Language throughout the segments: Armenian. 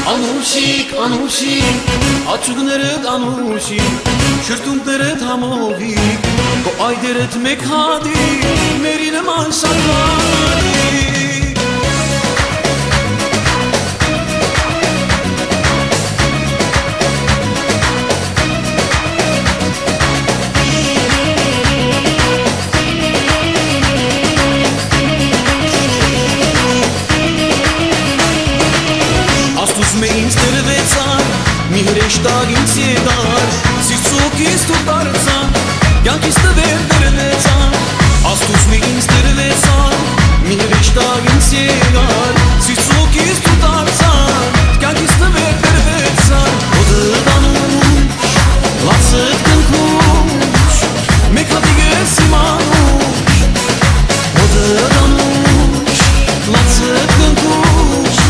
Անուշիկ, աչուկներդ անուշիկ, շրտունքներդ համովիկ, քո այդերդ մեկ հատիկ, մերի նման շարքարիկ։ Մի հրեշտակ ինձ եկար, սիրծուկից դու դարձան, կյանքից տվեր դրվեցան, աստուց մի ինձ դրվեցան, մի հրեշտակ ինձ եկար, սիրծուկից դու դարձան, կյանքից տվեր դրվեցան, հոդդ անուշ, լացդ կնքուշ, մեկ հատիկ ես իմ անուշ, հոդդ անուշ, լացդ կնքուշ,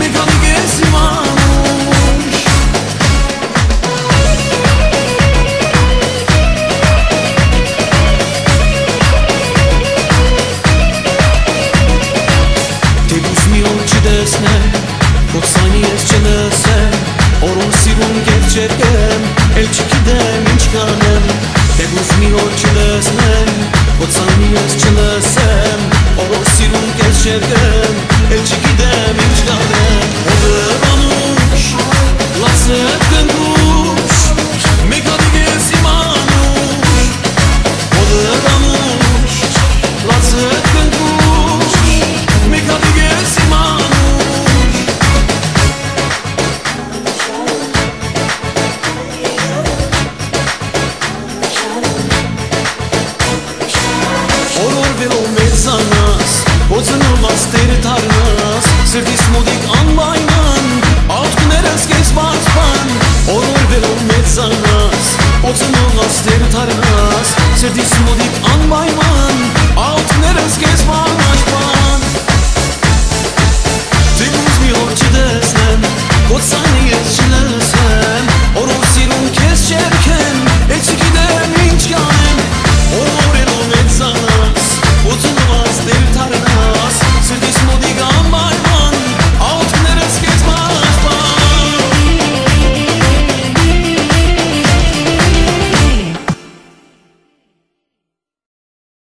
մեկ հատիկ ես իմ անուշ։ Ոքսանի ես չլսեմ, օրում սիրում կետ չերկեմ, էլ չգիտեմ ինչ կանեմ, դեգուս մի օր չլսնեմ, ոքսանի ես չլսեմ, օրում սիրում կետ չերկեմ, էլ չգիտեմ ինչ կանեմ, հոդդ անուշ, լացդ կնքուշ, մեկ հատիկ ես իմ անուշ, հոդդ անուշ, լացդ կնքուշ, մեկ հատիկ ես իմ անուշ։ Օծնոված տերը թարնաս, սրտիս մոդիկ